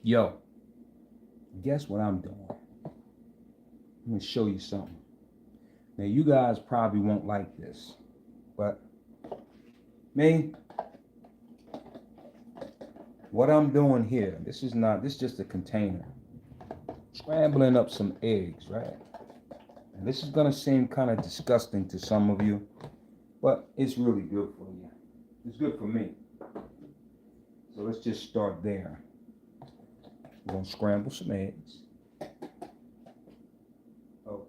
Yo, guess what I'm doing? Let me show you something. Now, you guys probably won't like this, but me, what I'm doing here, this is just a container. Scrambling up some eggs, right? And this is gonna seem kind of disgusting to some of you, but it's really good for you. It's good for me. So let's just start there. We're gonna scramble some eggs.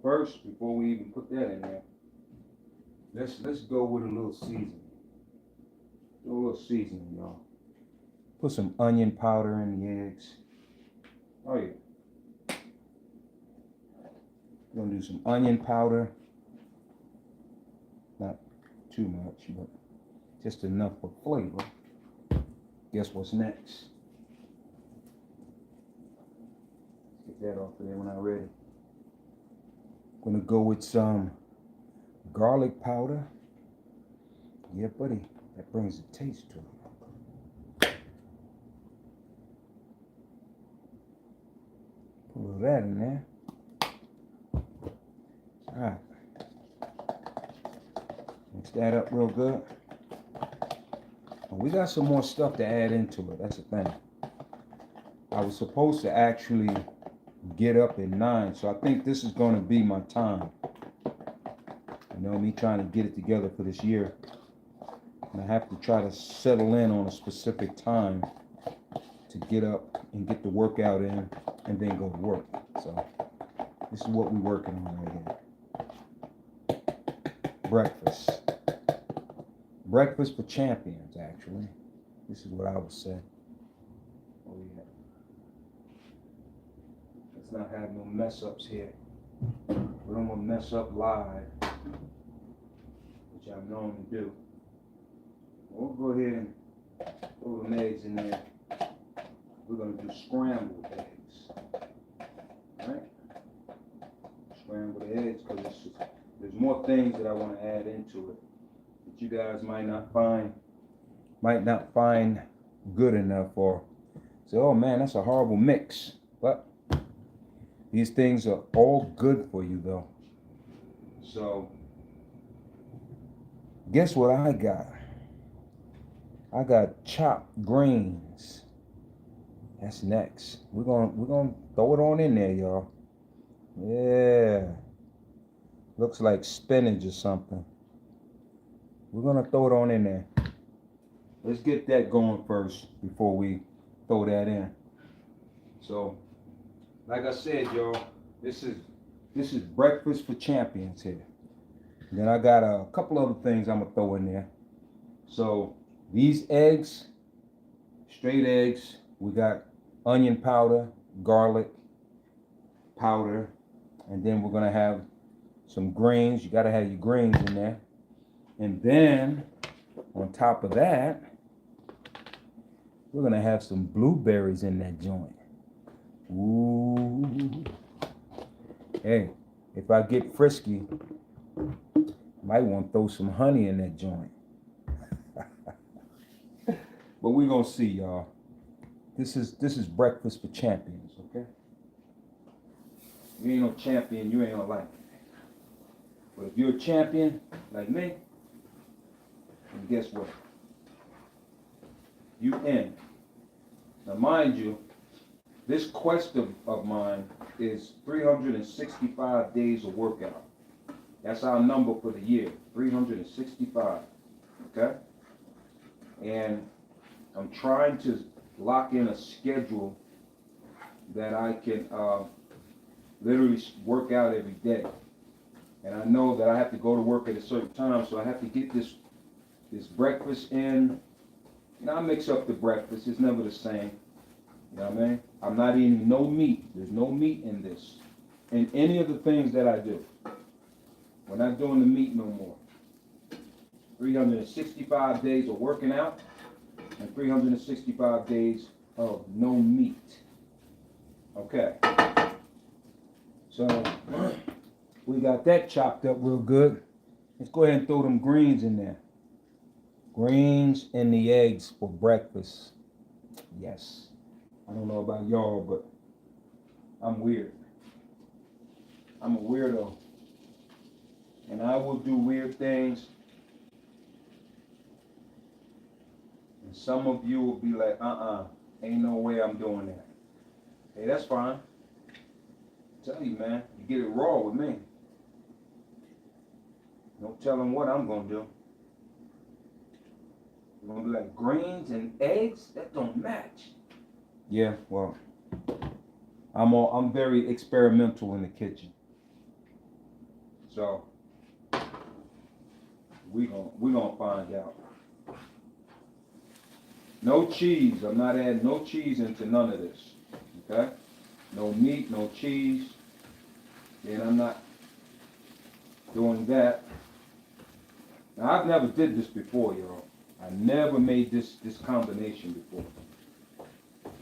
First, before we even put that in there, let's go with a little seasoning. Do a little seasoning, y'all. Put some onion powder in the eggs. Oh yeah. We're gonna do some onion powder. Not too much, but just enough for flavor. Guess what's next? Get that off of there when I'm ready. Gonna go with some garlic powder. Yeah, buddy, that brings a taste to it. Put a little of that in there. All right. Mix that up real good. And we got some more stuff to add into it. That's the thing. I was supposed to actually get up at 9, so I think this is going to be my time. You know, me trying to get it together for this year. And I have to try to settle in on a specific time to get up and get the workout in and then go to work. So this is what we're working on right here. Breakfast. Breakfast for champions, actually. This is what I would say. Oh yeah. Let's not have no mess ups here. We don't want to mess up live, which I'm known to do. We'll go ahead and throw them eggs in there. We're going to do scrambled eggs. Alright? Scrambled eggs, because there's more things that I want to add into it that you guys might not find good enough, or say, oh man, that's a horrible mix. But these things are all good for you though. So guess what I got? I got chopped greens. That's next. We're gonna throw it on in there, y'all. Yeah. Looks like spinach or something. We're gonna throw it on in there. Let's get that going first before we throw that in. So, like I said, y'all, this is breakfast for champions here. And then I got a couple other things I'm gonna throw in there. So these eggs, straight eggs, we got onion powder, garlic powder, and then we're gonna have some greens. You gotta have your greens in there. And then on top of that, we're gonna have some blueberries in that joint. Ooh. Hey, if I get frisky, might want to throw some honey in that joint. But we're gonna see, y'all. This is breakfast for champions, okay? You ain't no champion, you ain't gonna like it. But if you're a champion like me, then guess what? You in. Now mind you, this quest of mine is 365 days of workout. That's our number for the year, 365, okay? And I'm trying to lock in a schedule that I can literally work out every day. And I know that I have to go to work at a certain time, so I have to get this breakfast in. You know, I mix up the breakfast, it's never the same. You know what I mean? I'm not eating no meat. There's no meat in this. In any of the things that I do. We're not doing the meat no more. 365 days of working out and 365 days of no meat. Okay. So we got that chopped up real good. Let's go ahead and throw them greens in there. Greens and the eggs for breakfast. Yes. I don't know about y'all, but I'm weird. I'm a weirdo. And I will do weird things. And some of you will be like, ain't no way I'm doing that. Hey, that's fine. I tell you, man, you get it raw with me. No telling what I'm gonna do. You're gonna be like, greens and eggs? That don't match. Yeah, well, I'm very experimental in the kitchen. So we gonna find out. No cheese. I'm not adding no cheese into none of this. Okay? No meat, no cheese. And I'm not doing that. Now I've never did this before, y'all. I never made this combination before.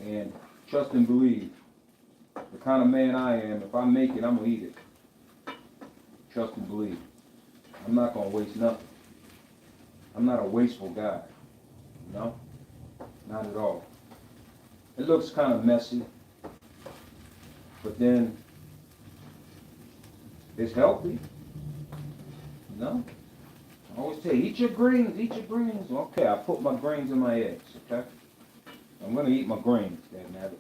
And trust and believe, the kind of man I am, if I make it, I'm gonna eat it. Trust and believe. I'm not gonna waste nothing. I'm not a wasteful guy. No? Not at all. It looks kind of messy, but then it's healthy. You know? I always tell you, eat your greens, eat your greens. Okay, I put my greens in my eggs, okay? I'm gonna eat my greens, damn it.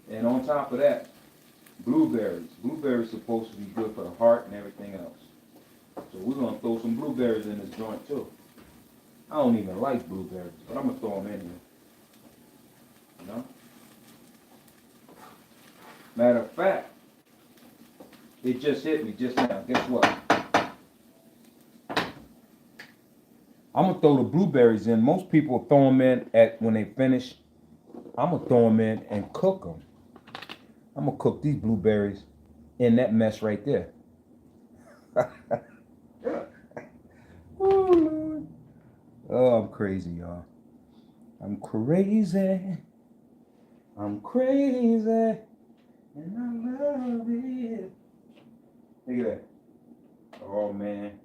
And on top of that, blueberries. Blueberries supposed to be good for the heart and everything else. So we're gonna throw some blueberries in this joint too. I don't even like blueberries, but I'm gonna throw them in here. You know? Matter of fact, it just hit me just now. Guess what? I'm gonna throw the blueberries in. Most people throw them in when they finish. I'm gonna throw them in and cook them. I'm gonna cook these blueberries in that mess right there. Oh Lord. Oh, I'm crazy, y'all. I'm crazy. I'm crazy. And I love it. Look at that. Oh man.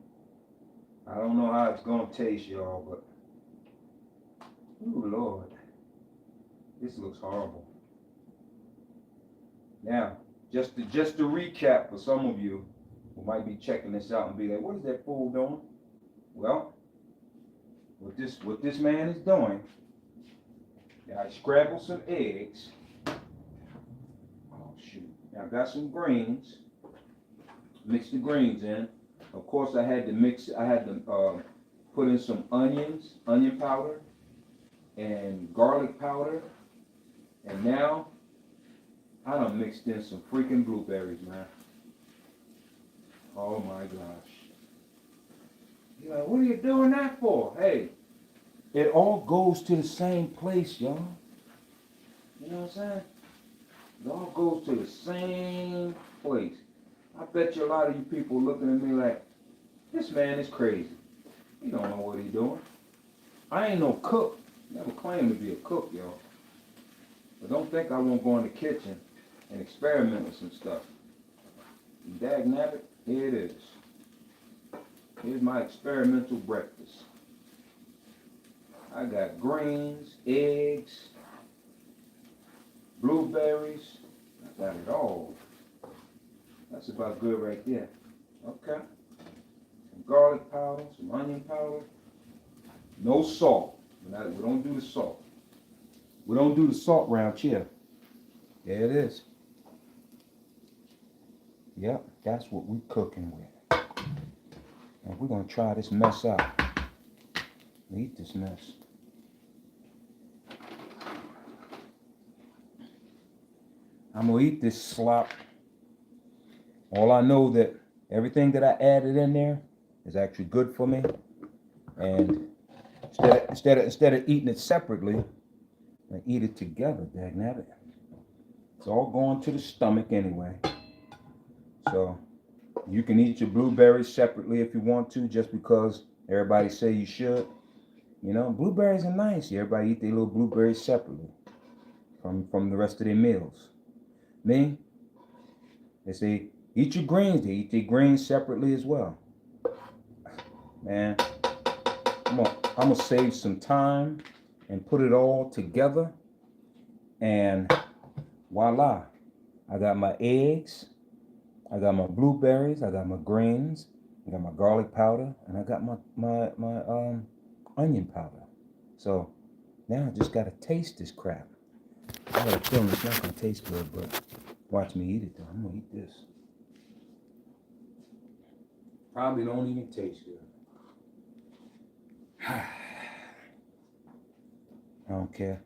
I don't know how it's gonna taste, y'all, but oh Lord. This looks horrible. Now, just to recap for some of you who might be checking this out and be like, what is that fool doing? Well, what this man is doing, I scrambled some eggs. Oh shoot. Now I got some greens. Mix the greens in. Of course I had to put in some onion powder, and garlic powder. And now I done mixed in some freaking blueberries, man. Oh my gosh. You're like, what are you doing that for? Hey, it all goes to the same place, y'all. You know what I'm saying? It all goes to the same place. I bet you a lot of you people looking at me like, this man is crazy. He don't know what he's doing. I ain't no cook. Never claimed to be a cook, y'all. But don't think I won't go in the kitchen and experiment with some stuff. Dag nabbit, here it is. Here's my experimental breakfast. I got greens, eggs, blueberries. I got it all. That's about good right there. Okay. Some garlic powder, some onion powder. No salt. We don't do the salt. We don't do the salt round here. There it is. Yep, that's what we're cooking with. And we're going to try this mess out. Eat this mess. I'm going to eat this slop. All I know that everything that I added in there is actually good for me. And instead of eating it separately, I eat it together, dagnabbit. It's all going to the stomach anyway. So you can eat your blueberries separately if you want to, just because everybody say you should. You know, blueberries are nice. Everybody eat their little blueberries separately from the rest of their meals. Me, they say eat your greens. They eat their greens separately as well. Man, I'm gonna save some time and put it all together And voila, I got my eggs, I got my blueberries, I got my greens, I got my garlic powder, and I got my onion powder. So now I just gotta taste this crap. I got a feeling it's not gonna taste good, but watch me eat it though. I'm gonna eat this. Probably don't even taste good. I don't care.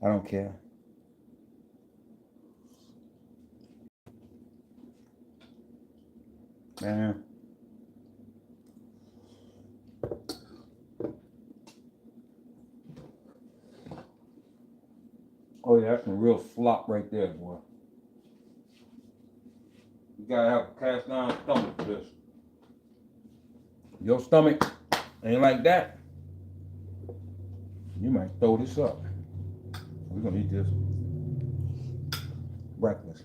I don't care. Man. Oh yeah, that's some real slop right there, boy. You gotta have a cast iron stomach for this. Your stomach ain't like that, you might throw this up. We're gonna eat this breakfast.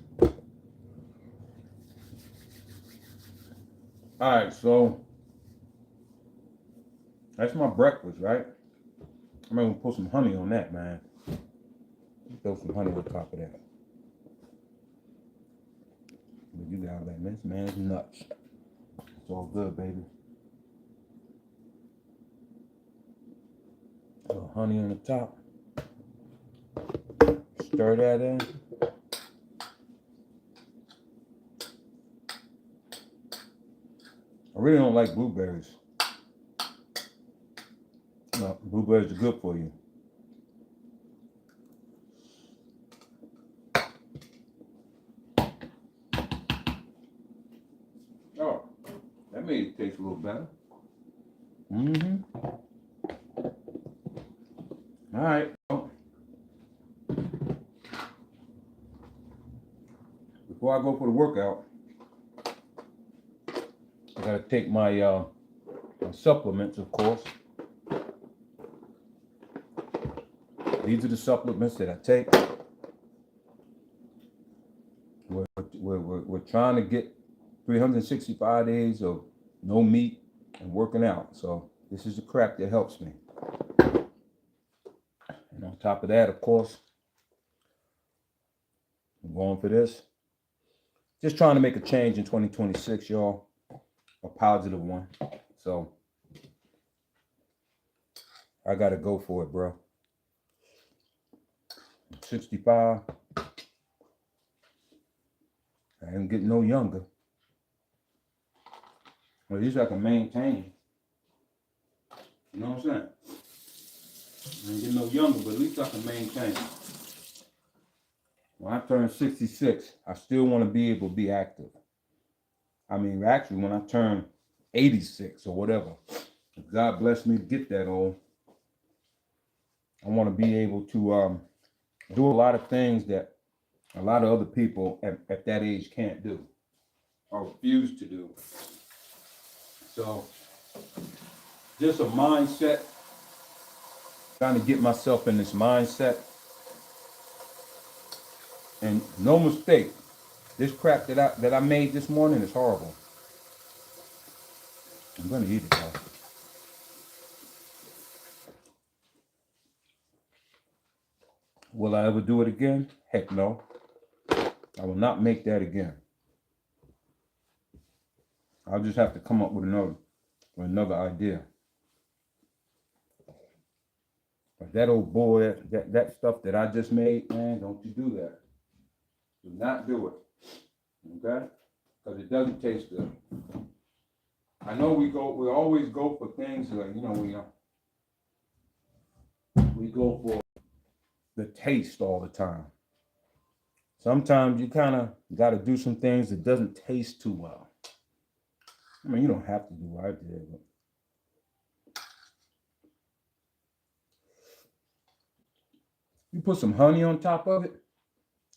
Alright, so that's my breakfast, right? I'm gonna put some honey on that, man. Throw some honey on top of that. But you got that, man. This man's nuts. It's all good, baby. A little honey on the top. Stir that in. I really don't like blueberries. No, blueberries are good for you. Oh, that made it taste a little better. Mm-hmm. All right. Before I go for the workout, I gotta take my supplements, of course. These are the supplements that I take. We're trying to get 365 days of no meat and working out. So this is the crap that helps me. And on top of that, of course, I'm going for this. Just trying to make a change in 2026, y'all. A positive one. So I gotta go for it, bro. I'm 65. I ain't getting no younger. Well, at least I can maintain. You know what I'm saying? I ain't getting no younger, but at least I can maintain. When I turn 66, I still want to be able to be active. I mean, actually, when I turn 86 or whatever, if God bless me to get that old, I want to be able to do a lot of things that a lot of other people at that age can't do or refuse to do. So, just a mindset, trying to get myself in this mindset. And no mistake, this crap that I made this morning is horrible. I'm gonna eat it though. Will I ever do it again? Heck no. I will not make that again. I'll just have to come up with another idea. But that old boy, that stuff that I just made, man, don't you do that. Do not do it. Okay? Because it doesn't taste good. I know we always go for things like, we go for the taste all the time. Sometimes you kind of got to do some things that doesn't taste too well. I mean, you don't have to do what I did, but you put some honey on top of it.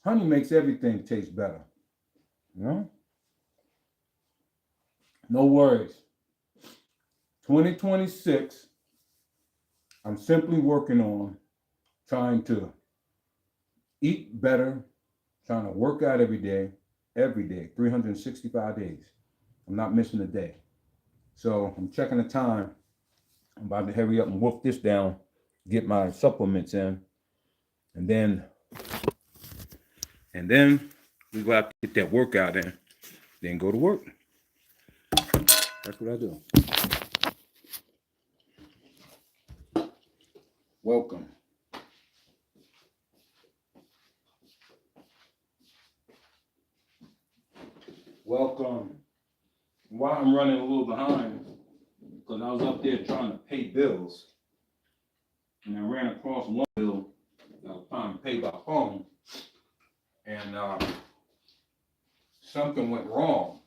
Honey makes everything taste better. You know? No worries. 2026, I'm simply working on trying to eat better, trying to work out every day, 365 days. I'm not missing a day. So I'm checking the time. I'm about to hurry up and wolf this down, get my supplements in, And then we go out to get that workout in, then go to work. That's what I do. Welcome. Welcome. Why I'm running a little behind, because I was up there trying to pay bills, and I ran across one bill I was trying to pay by phone, and something went wrong.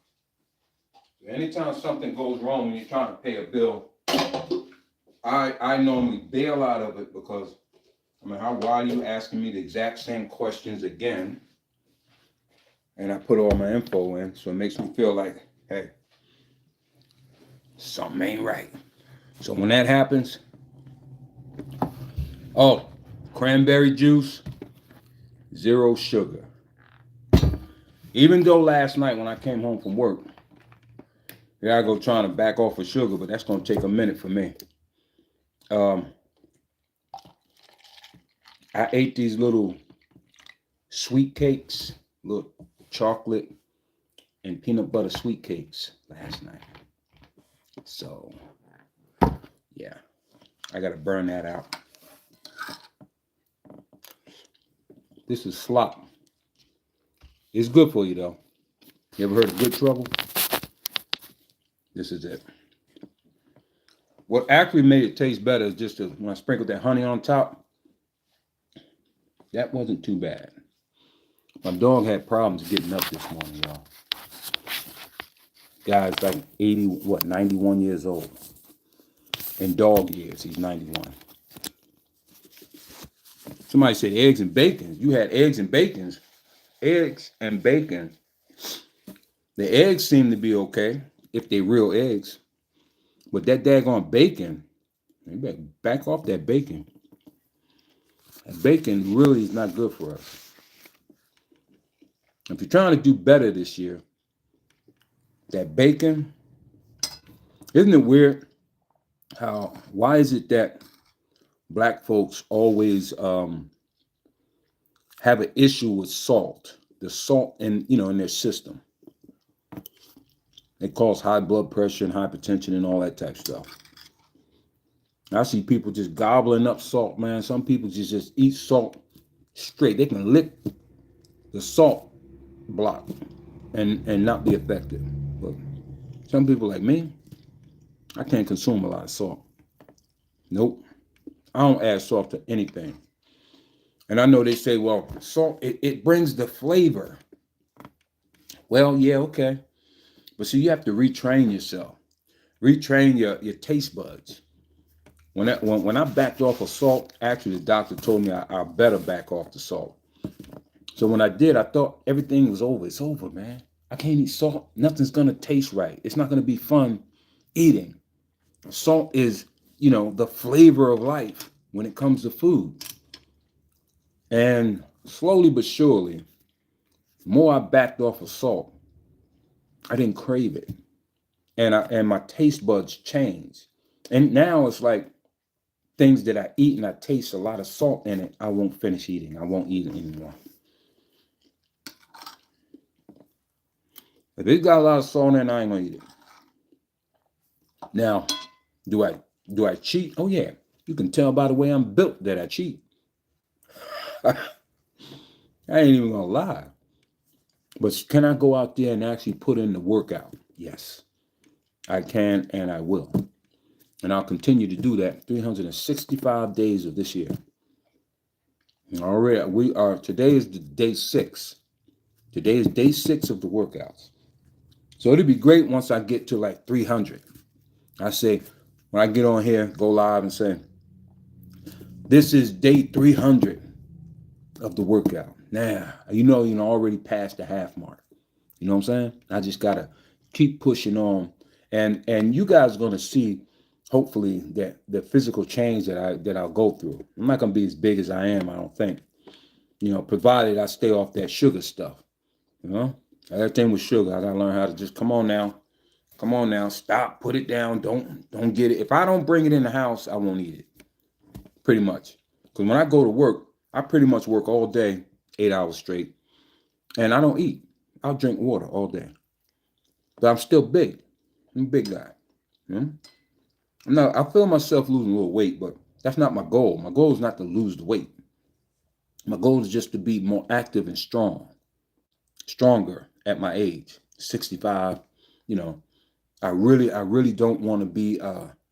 Anytime something goes wrong when you're trying to pay a bill, I normally bail out of it, because I mean, why are you asking me the exact same questions again? And I put all my info in, so it makes me feel like, hey, something ain't right. So when that happens, oh, cranberry juice, 0 sugar. Even though last night when I came home from work, I go trying to back off of sugar, but that's going to take a minute for me. I ate these little sweet cakes, little chocolate and peanut butter sweet cakes last night. So, yeah, I got to burn that out. This is slop. It's good for you, though. You ever heard of good trouble? This is it. What actually made it taste better is just when I sprinkled that honey on top. That wasn't too bad. My dog had problems getting up this morning, y'all. Guy's like 91 years old. In dog years, he's 91. Somebody said eggs and bacon. You had eggs and bacons. Eggs and bacon. The eggs seem to be okay if they're real eggs. But that daggone bacon, you better back off that bacon. That bacon really is not good for us. If you're trying to do better this year, that bacon, isn't it weird why is it that black folks always have an issue with salt, the salt in their system? It causes high blood pressure and hypertension and all that type of stuff. I see people just gobbling up salt, man. Some people just eat salt straight. They can lick the salt block and not be affected. But some people like me, I can't consume a lot of salt. Nope. I don't add salt to anything. And I know they say, well, salt, it brings the flavor. Well, yeah, okay. But see, you have to retrain yourself. Retrain your taste buds. When I backed off of salt, actually the doctor told me I better back off the salt. So when I did, I thought everything was over. It's over, man. I can't eat salt. Nothing's going to taste right. It's not going to be fun eating. Salt is, the flavor of life when it comes to food. And slowly but surely, the more I backed off of salt, I didn't crave it. And my taste buds changed. And now it's like things that I eat and I taste a lot of salt in it, I won't finish eating. I won't eat it anymore. If it's got a lot of salt in it, I ain't gonna eat it. Now, do I cheat? Oh yeah. You can tell by the way I'm built that I cheat. I ain't even gonna lie. But can I go out there and actually put in the workout? Yes. I can and I will. And I'll continue to do that 365 days of this year. Already, today is the day 6. Today is day 6 of the workouts. So it'd be great once I get to like 300. I say, when I get on here, go live and say, this is day 300 of the workout. Now, already past the half mark. You know what I'm saying? I just got to keep pushing on. And you guys are going to see, hopefully, that the physical change that I'll go through. I'm not going to be as big as I am, I don't think. Provided I stay off that sugar stuff. Everything with sugar. I got to learn how to just come on now, stop, put it down, don't get it. If I don't bring it in the house, I won't eat it. Pretty much. Because when I go to work, I pretty much work all day, 8 hours straight, and I don't eat. I'll drink water all day. But I'm still big. I'm a big guy. You know? Now, I feel myself losing a little weight, but that's not my goal. My goal is not to lose the weight. My goal is just to be more active and stronger at my age, 65. You know, I really don't want to be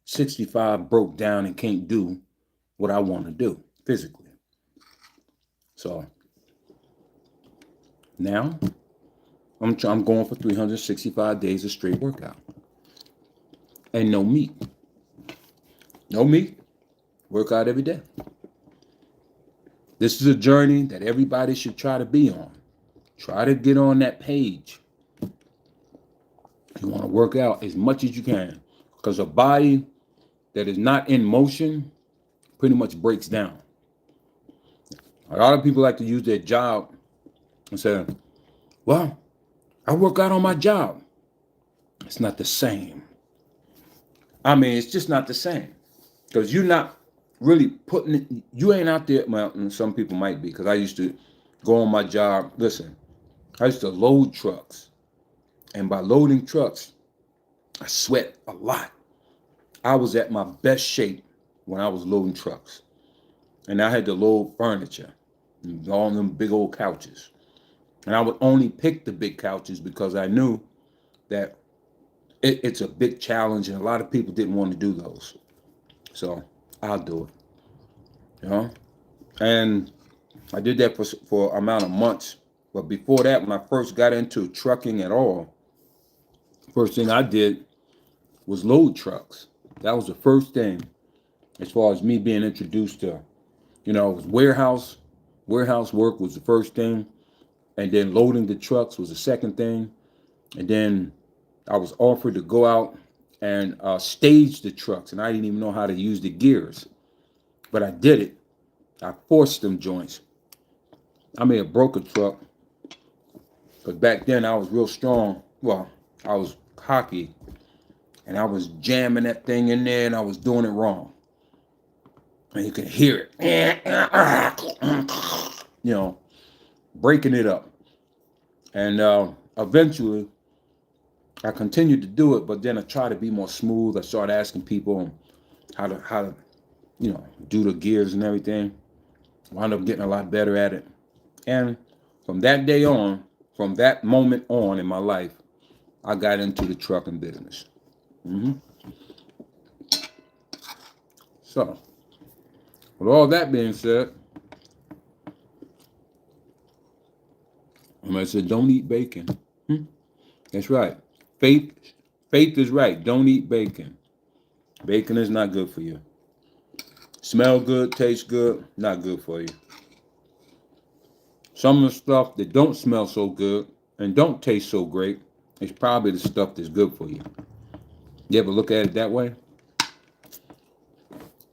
65 broke down and can't do what I want to do physically. So now I'm going for 365 days of straight workout and no meat. No meat. Work out every day. This is a journey that everybody should try to be on. Try to get on that page. You want to work out as much as you can, because a body that is not in motion pretty much breaks down. A lot of people like to use their job and say, well, I work out on my job. It's not the same. I mean, it's just not the same, because you're not really putting it, you ain't out there. Well, some people might be, because I used to go on my job. Listen, I used to load trucks. And by loading trucks, I sweat a lot. I was at my best shape when I was loading trucks. And I had to load furniture, all them big old couches. And I would only pick the big couches because I knew that it's a big challenge and a lot of people didn't want to do those. So I'll do it, you know? And I did that for an amount of months. But before that, when I first got into trucking at all, first thing I did was load trucks. That was the first thing, as far as me being introduced to, it was warehouse work was the first thing. And then loading the trucks was the second thing. And then I was offered to go out and stage the trucks. And I didn't even know how to use the gears. But I did it. I forced them joints. I may have broke a truck. But back then I was real strong. Well, I was cocky. And I was jamming that thing in there and I was doing it wrong. And you can hear it. Breaking it up. And eventually, I continued to do it, but then I tried to be more smooth. I started asking people how to do the gears and everything. Wound up getting a lot better at it. And from that day on, from that moment on in my life, I got into the trucking business. So, with all that being said, I said, don't eat bacon. That's right. Faith is right. Don't eat bacon. Bacon is not good for you. Smell good, taste good, not good for you. Some of the stuff that don't smell so good and don't taste so great is probably the stuff that's good for you. You ever look at it that way?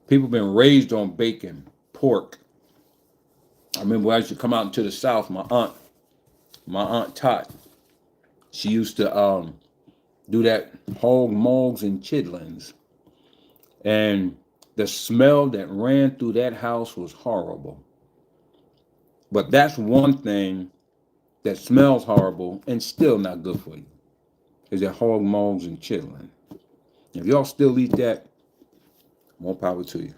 People have been raised on bacon, pork. I remember when I used to come out into the South, my aunt Tot, she used to do that hog mogs and chitlins. And the smell that ran through that house was horrible. But that's one thing that smells horrible and still not good for you, is that hog mogs and chitlin. If y'all still eat that, more power to you.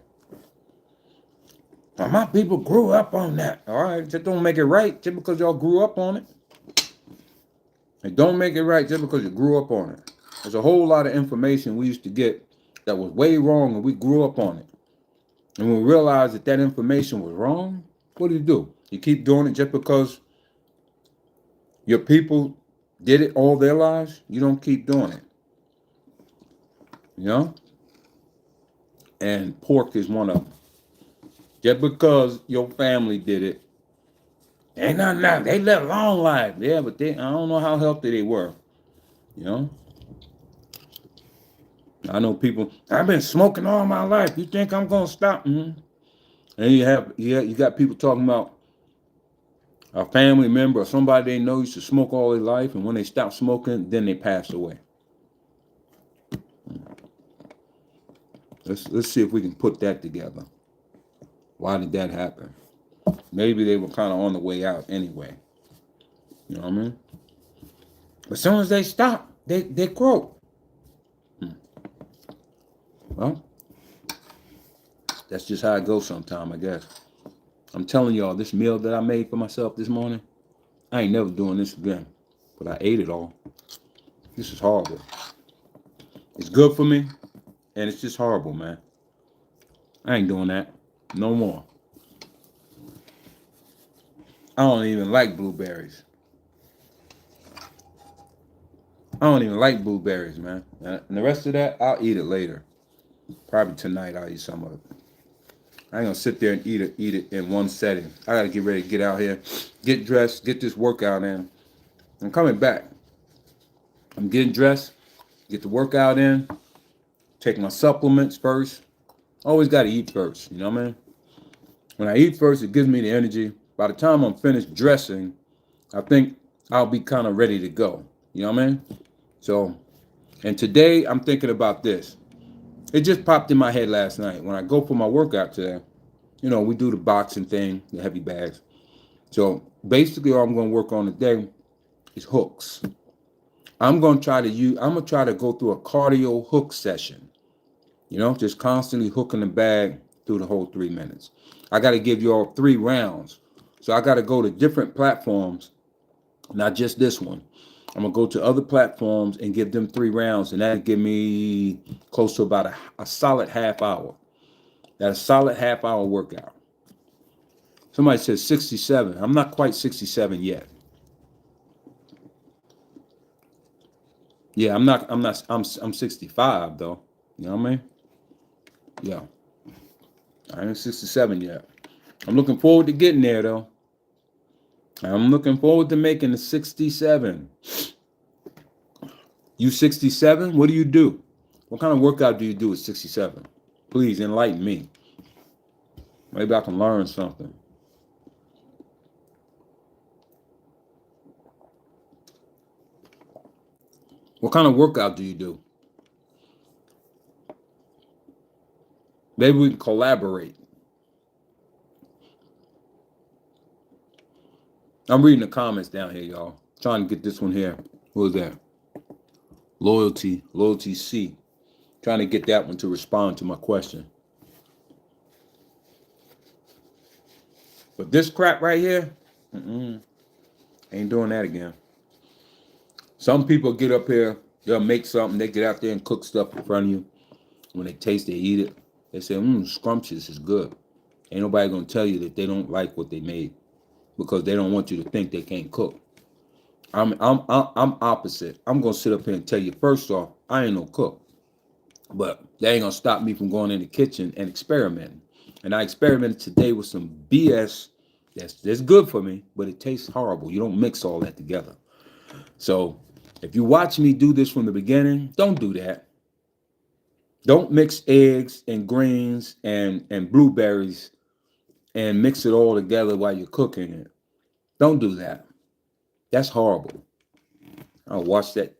Now, my people grew up on that. All right, that don't make it right just because y'all grew up on it. It don't make it right just because you grew up on it. There's a whole lot of information we used to get that was way wrong and we grew up on it. And when we realized that information was wrong, what do? You keep doing it just because your people did it all their lives? You don't keep doing it. And pork is one of them. Just because your family did it, ain't nothing now. They lived a long life. Yeah, but I don't know how healthy they were. I know people, I've been smoking all my life. You think I'm going to stop? And you got people talking about a family member or somebody they know used to smoke all their life, and when they stopped smoking, then they passed away. Let's see if we can put that together. Why did that happen? Maybe they were kind of on the way out anyway. You know what I mean? But as soon as they stop, they croak. Well, that's just how it goes sometime, I guess. I'm telling y'all, this meal that I made for myself this morning, I ain't never doing this again. But I ate it all. This is horrible. It's good for me, and it's just horrible, man. I ain't doing that no more. I don't even like blueberries. I don't even like blueberries, man. And the rest of that, I'll eat it later. Probably tonight I'll eat some of it. I ain't gonna sit there and eat it in one setting. I gotta get ready to get out here, get dressed, get this workout in. I'm coming back. I'm getting dressed, get the workout in, take my supplements first. Always gotta eat first, you know what I mean? When I eat first, it gives me the energy. By the time I'm finished dressing, I think I'll be kind of ready to go. You know what I mean? So, and today I'm thinking about this. It just popped in my head last night. When I go for my workout today, you know, we do the boxing thing, the heavy bags. So basically all I'm gonna work on today is hooks. I'm gonna try to go through a cardio hook session. You know, just constantly hooking the bag through the whole 3 minutes. I gotta give you all 3 rounds. So I gotta go to different platforms, not just this one. I'm gonna go to other platforms and give them 3 rounds, and that'll give me close to about a solid half hour. That's a solid half hour workout. Somebody says 67. I'm not quite 67 yet. Yeah, I'm 65 though. You know what I mean? Yeah. I ain't 67 yet. I'm looking forward to getting there though. I'm looking forward to making the 67. You 67? What do you do? What kind of workout do you do at 67? Please enlighten me. Maybe I can learn something. What kind of workout do you do? Maybe we can collaborate. I'm reading the comments down here, y'all. Trying to get this one here. What was that? Loyalty C. Trying to get that one to respond to my question. But this crap right here, ain't doing that again. Some people get up here, they'll make something, they get out there and cook stuff in front of you. When they taste it, they eat it. They say, scrumptious is good. Ain't nobody gonna tell you that they don't like what they made because they don't want you to think they can't cook. I'm opposite. I'm gonna sit up here and tell you first off, I ain't no cook, but that ain't gonna stop me from going in the kitchen and experimenting. And I experimented today with some BS that's good for me, but it tastes horrible. You don't mix all that together. So if you watch me do this from the beginning, don't do that. Don't mix eggs and greens and blueberries and mix it all together while you're cooking it. Don't do that. That's horrible. I'll wash that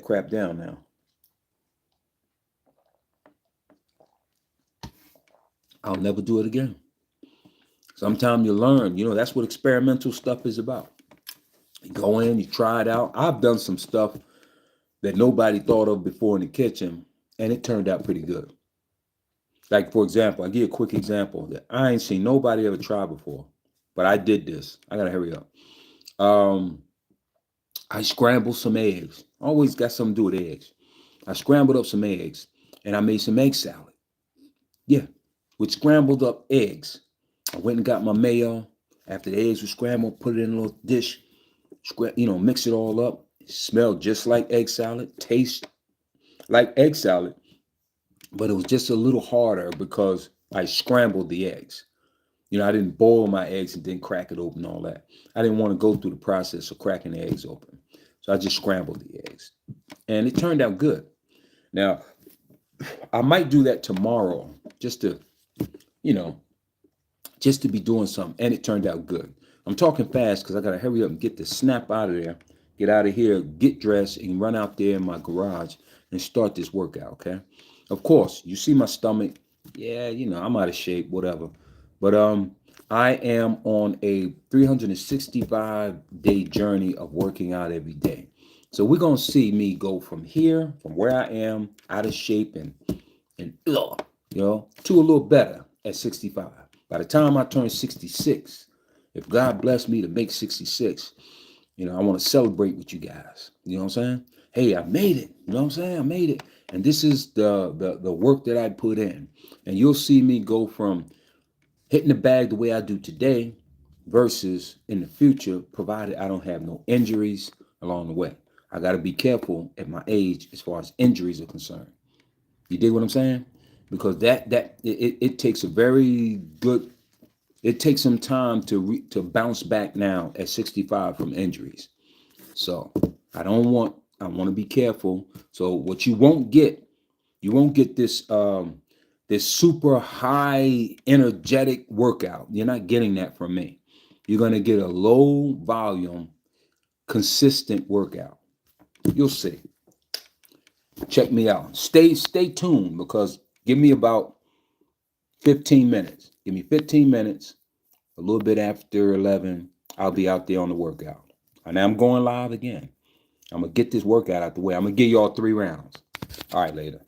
crap down now. I'll never do it again. Sometimes you learn, that's what experimental stuff is about. You go in, you try it out. I've done some stuff that nobody thought of before in the kitchen, and it turned out pretty good. Like, for example, I'll give you a quick example that I ain't seen nobody ever try before, but I did this. I gotta hurry up. I scrambled some eggs. Always got something to do with eggs. I scrambled up some eggs, and I made some egg salad. Yeah, with scrambled up eggs. I went and got my mayo. After the eggs were scrambled, put it in a little dish, mix it all up. It smelled just like egg salad, tastes like egg salad, but it was just a little harder because I scrambled the eggs. I didn't boil my eggs and then crack it open and all that. I didn't want to go through the process of cracking the eggs open. So I just scrambled the eggs. And it turned out good. Now, I might do that tomorrow just to, you know, just to be doing something. And it turned out good. I'm talking fast because I got to hurry up and get the snap out of there, get out of here, get dressed, and run out there in my garage and start this workout, okay? Of course, you see my stomach. Yeah, I'm out of shape, whatever. But I am on a 365-day journey of working out every day. So we're gonna see me go from here, from where I am, out of shape and to a little better at 65. By the time I turn 66, if God bless me to make 66, I want to celebrate with you guys. You know what I'm saying? Hey, I made it. You know what I'm saying? I made it. And this is the work that I put in. And you'll see me go from hitting the bag the way I do today versus in the future, provided I don't have no injuries along the way. I got to be careful at my age as far as injuries are concerned. You dig what I'm saying? Because it takes a very good, it takes some time to bounce back now at 65 from injuries. So I want to be careful. So what you won't get this super high energetic workout. You're not getting that from me. You're gonna get a low volume, consistent workout. You'll see. Check me out. Stay tuned because give me about 15 minutes. Give me 15 minutes. A little bit after 11, I'll be out there on the workout. And I'm going live again. I'm gonna get this workout out the way. I'm gonna give y'all 3 rounds. All right, later.